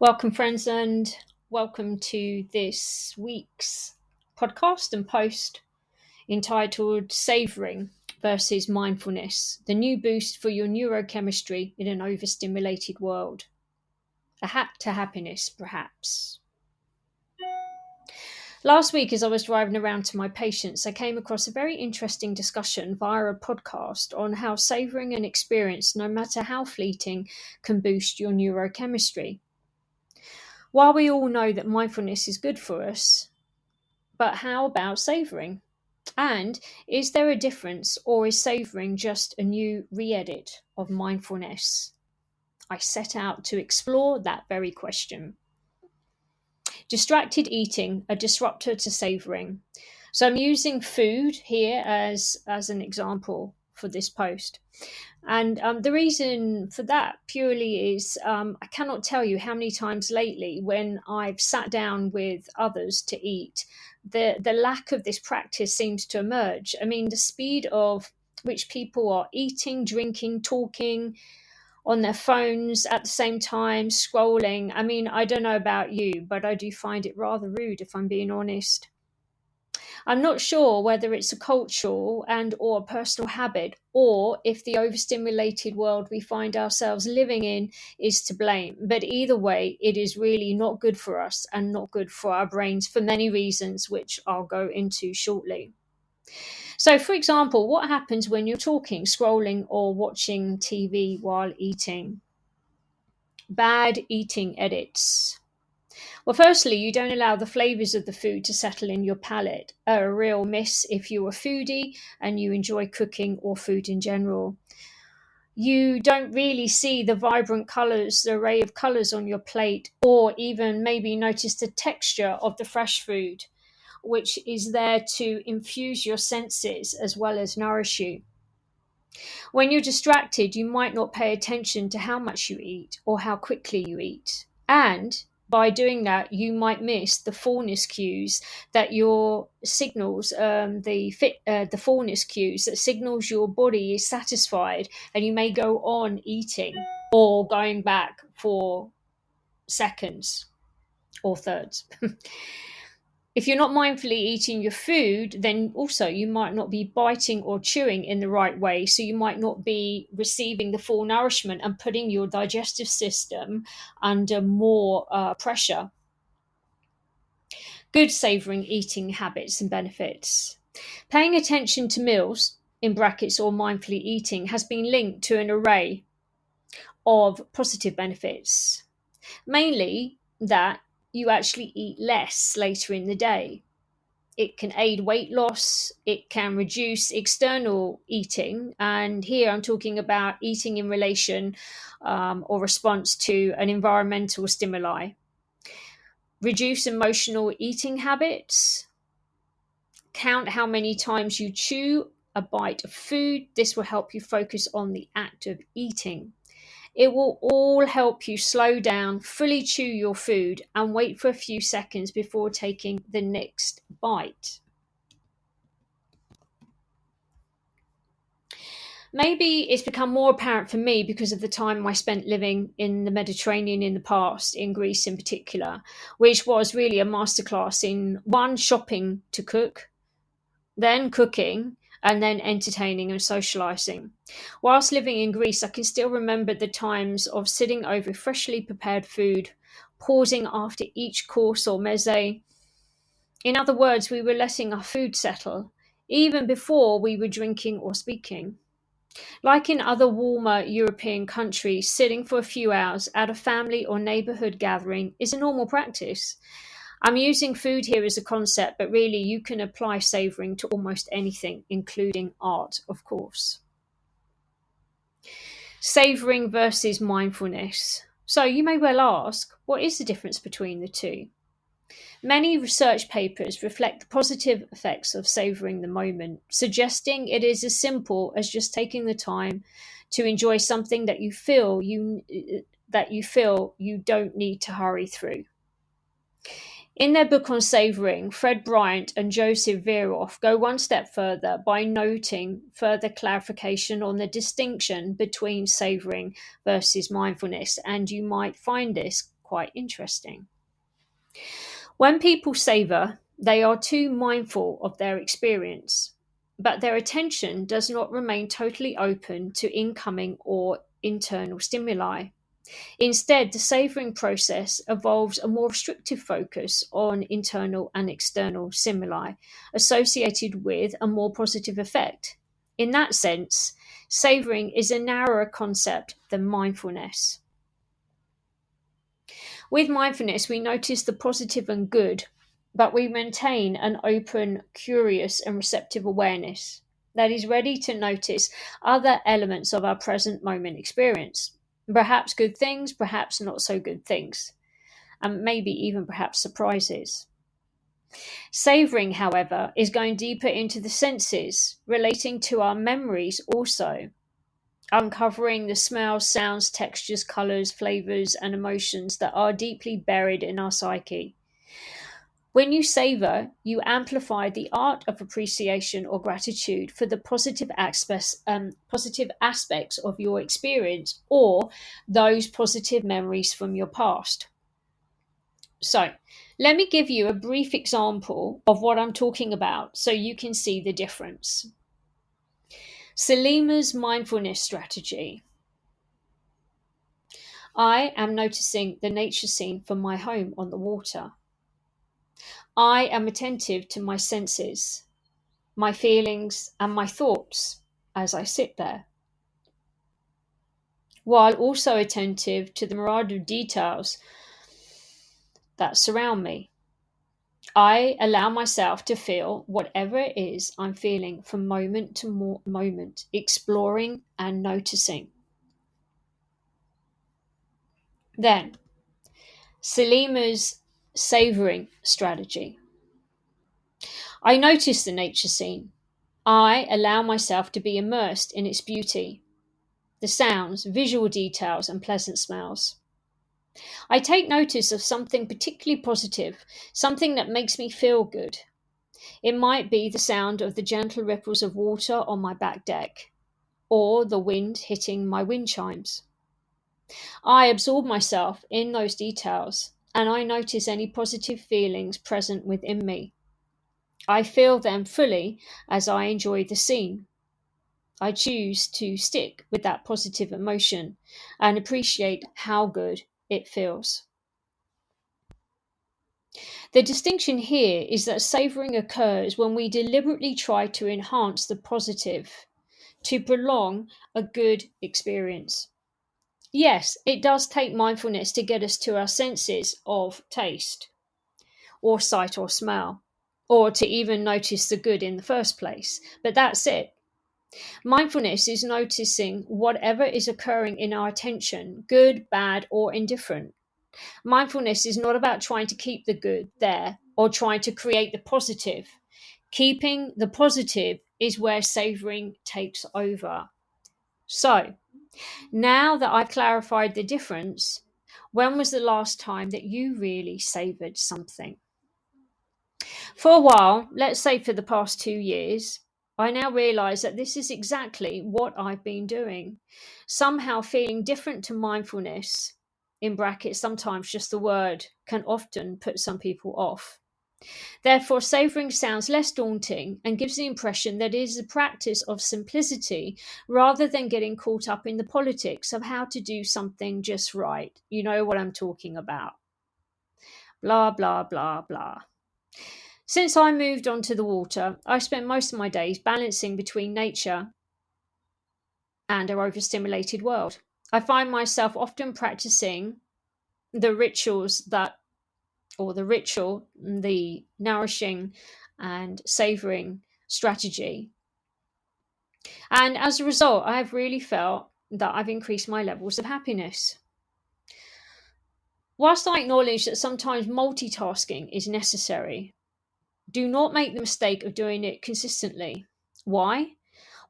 Welcome, friends, and welcome to this week's podcast and post entitled Savouring versus Mindfulness, the new boost for your neurochemistry in an overstimulated world. A hack to happiness, perhaps. Last week, as I was driving around to my patients, I came across a very interesting discussion via a podcast on how savouring an experience, no matter how fleeting, can boost your neurochemistry. While we all know that mindfulness is good for us, but how about savouring? And is there a difference, or is savouring just a new re-edit of mindfulness? I set out to explore that very question. Distracted eating, a disruptor to savouring. So I'm using food here as an example for this post. And the reason for that purely is I cannot tell you how many times lately when I've sat down with others to eat, the lack of this practice seems to emerge. I mean, the speed of which people are eating, drinking, talking on their phones at the same time, scrolling. I mean, I don't know about you, but I do find it rather rude, if I'm being honest. I'm not sure whether it's a cultural and or a personal habit, or if the overstimulated world we find ourselves living in is to blame. But either way, it is really not good for us and not good for our brains for many reasons, which I'll go into shortly. So, for example, what happens when you're talking, scrolling, or watching TV while eating? Bad eating edits. Well, firstly, you don't allow the flavours of the food to settle in your palate. A real miss if you're a foodie and you enjoy cooking or food in general. You don't really see the vibrant colours, the array of colours on your plate, or even maybe notice the texture of the fresh food, which is there to infuse your senses as well as nourish you. When you're distracted, you might not pay attention to how much you eat or how quickly you eat. And by doing that, you might miss the fullness cues that your signals, the fullness cues that signals your body is satisfied, and you may go on eating or going back for seconds or thirds. If you're not mindfully eating your food, then also you might not be biting or chewing in the right way. So you might not be receiving the full nourishment and putting your digestive system under more pressure. Good savouring eating habits and benefits. Paying attention to meals, in brackets, or mindfully eating, has been linked to an array of positive benefits. Mainly that you actually eat less later in the day. It can aid weight loss, it can reduce external eating, and here I'm talking about eating in relation or response to an environmental stimuli. Reduce emotional eating habits. Count how many times you chew a bite of food. This will help you focus on the act of eating. It will all help you slow down, fully chew your food, and wait for a few seconds before taking the next bite. Maybe it's become more apparent for me because of the time I spent living in the Mediterranean in the past, in Greece in particular, which was really a masterclass in one, shopping to cook, then cooking, and then entertaining and socializing. Whilst living in Greece, I can still remember the times of sitting over freshly prepared food, pausing after each course or meze. In other words, we were letting our food settle, even before we were drinking or speaking. Like in other warmer European countries, sitting for a few hours at a family or neighborhood gathering is a normal practice. I'm using food here as a concept, but really you can apply savouring to almost anything, including art, of course. Savouring versus mindfulness. So you may well ask, what is the difference between the two? Many research papers reflect the positive effects of savouring the moment, suggesting it is as simple as just taking the time to enjoy something that you feel you don't need to hurry through. In their book on savouring, Fred Bryant and Joseph Veroff go one step further by noting further clarification on the distinction between savouring versus mindfulness, and you might find this quite interesting. When people savor, they are too mindful of their experience, but their attention does not remain totally open to incoming or internal stimuli. Instead, the savoring process evolves a more restrictive focus on internal and external stimuli associated with a more positive effect. In that sense, savoring is a narrower concept than mindfulness. With mindfulness, we notice the positive and good, but we maintain an open, curious, and receptive awareness that is ready to notice other elements of our present moment experience. Perhaps good things, perhaps not so good things, and maybe even perhaps surprises. Savoring, however, is going deeper into the senses, relating to our memories also, uncovering the smells, sounds, textures, colors, flavors, and emotions that are deeply buried in our psyche. When you savor, you amplify the art of appreciation or gratitude for the positive aspects of your experience or those positive memories from your past. So, let me give you a brief example of what I'm talking about so you can see the difference. SALEMA'S mindfulness strategy. I am noticing the nature scene from my home on the water. I am attentive to my senses, my feelings, and my thoughts as I sit there, while also attentive to the myriad of details that surround me. I allow myself to feel whatever it is I'm feeling from moment to moment, exploring and noticing. Then, SALEMA'S savouring strategy. I notice the nature scene. I allow myself to be immersed in its beauty, the sounds, visual details, and pleasant smells. I take notice of something particularly positive, something that makes me feel good. It might be the sound of the gentle ripples of water on my back deck, or the wind hitting my wind chimes. I absorb myself in those details, and I notice any positive feelings present within me. I feel them fully as I enjoy the scene. I choose to stick with that positive emotion and appreciate how good it feels. The distinction here is that savouring occurs when we deliberately try to enhance the positive, to prolong a good experience. Yes, it does take mindfulness to get us to our senses of taste, or sight, or smell, or to even notice the good in the first place, but that's it. Mindfulness is noticing whatever is occurring in our attention, good, bad, or indifferent. Mindfulness is not about trying to keep the good there or trying to create the positive. Keeping the positive is where savoring takes over. So, now that I've clarified the difference, when was the last time that you really savored something? For a while, let's say for the past 2 years, I now realize that this is exactly what I've been doing. Somehow feeling different to mindfulness, in brackets, sometimes just the word can often put some people off. Therefore, savoring sounds less daunting and gives the impression that it is a practice of simplicity rather than getting caught up in the politics of how to do something just right. You know what I'm talking about. Blah, blah, blah, blah. Since I moved onto the water, I spent most of my days balancing between nature and our overstimulated world. I find myself often practicing the rituals that, or the ritual, the nourishing and savoring strategy. And as a result, I have really felt that I've increased my levels of happiness. Whilst I acknowledge that sometimes multitasking is necessary, do not make the mistake of doing it consistently. Why?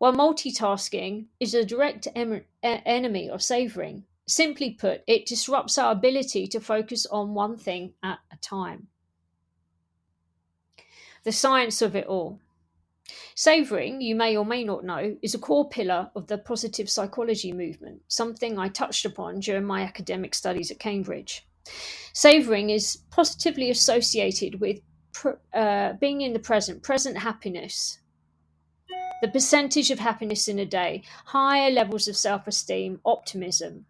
Well, multitasking is a direct enemy of savoring. Simply put, it disrupts our ability to focus on one thing at a time. The science of it all. Savoring, you may or may not know, is a core pillar of the positive psychology movement, something I touched upon during my academic studies at Cambridge. Savouring is positively associated with being in the present happiness, the percentage of happiness in a day, higher levels of self esteem, optimism.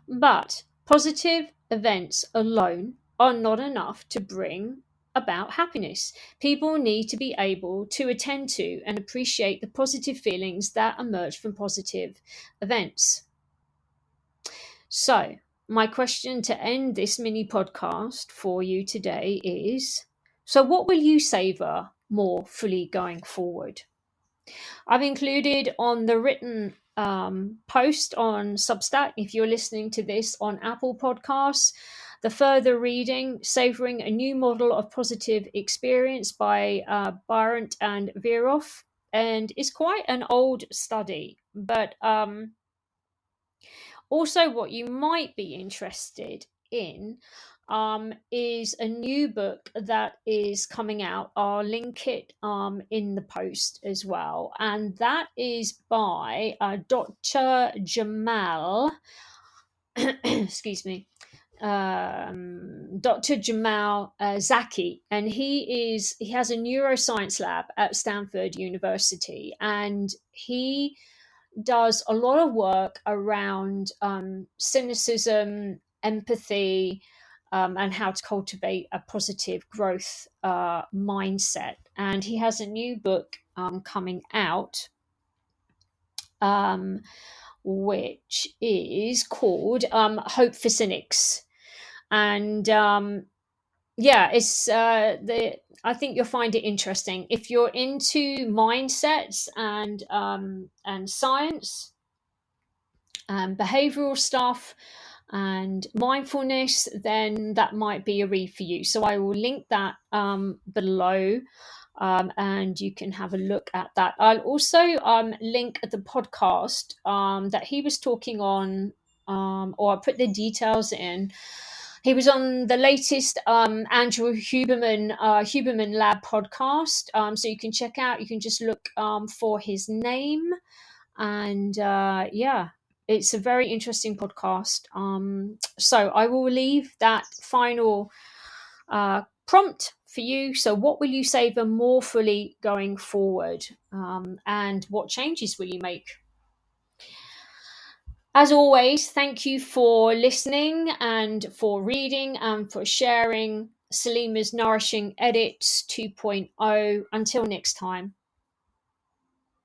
But positive events alone are not enough to bring about happiness. People need to be able to attend to and appreciate the positive feelings that emerge from positive events. So, my question to end this mini podcast for you today is, so what will you savor more fully going forward? I've included on the written post on Substack, if you're listening to this on Apple Podcasts, the further reading, Savouring a New Model of Positive Experience by Bryant and Veroff. And it's quite an old study, but also what you might be interested in is a new book that is coming out. I'll link it in the post as well. And that is by Dr. Jamal, excuse me, Dr. Jamal Zaki, and he has a neuroscience lab at Stanford University, and he does a lot of work around cynicism, empathy, and how to cultivate a positive growth mindset. And he has a new book coming out, which is called Hope for Cynics. And it's I think you'll find it interesting if you're into mindsets and science and behavioral stuff and mindfulness. Then that might be a read for you. So I will link that below. And you can have a look at that. I'll also link the podcast that he was talking on, or I'll put the details in. He was on the latest Andrew Huberman Lab podcast. So you can check out, you can just look for his name. And it's a very interesting podcast. So I will leave that final prompt for you. So what will you savor more fully going forward? And what changes will you make? As always, thank you for listening and for reading and for sharing SALEMA'S Nourishing Edits 2.0. Until next time.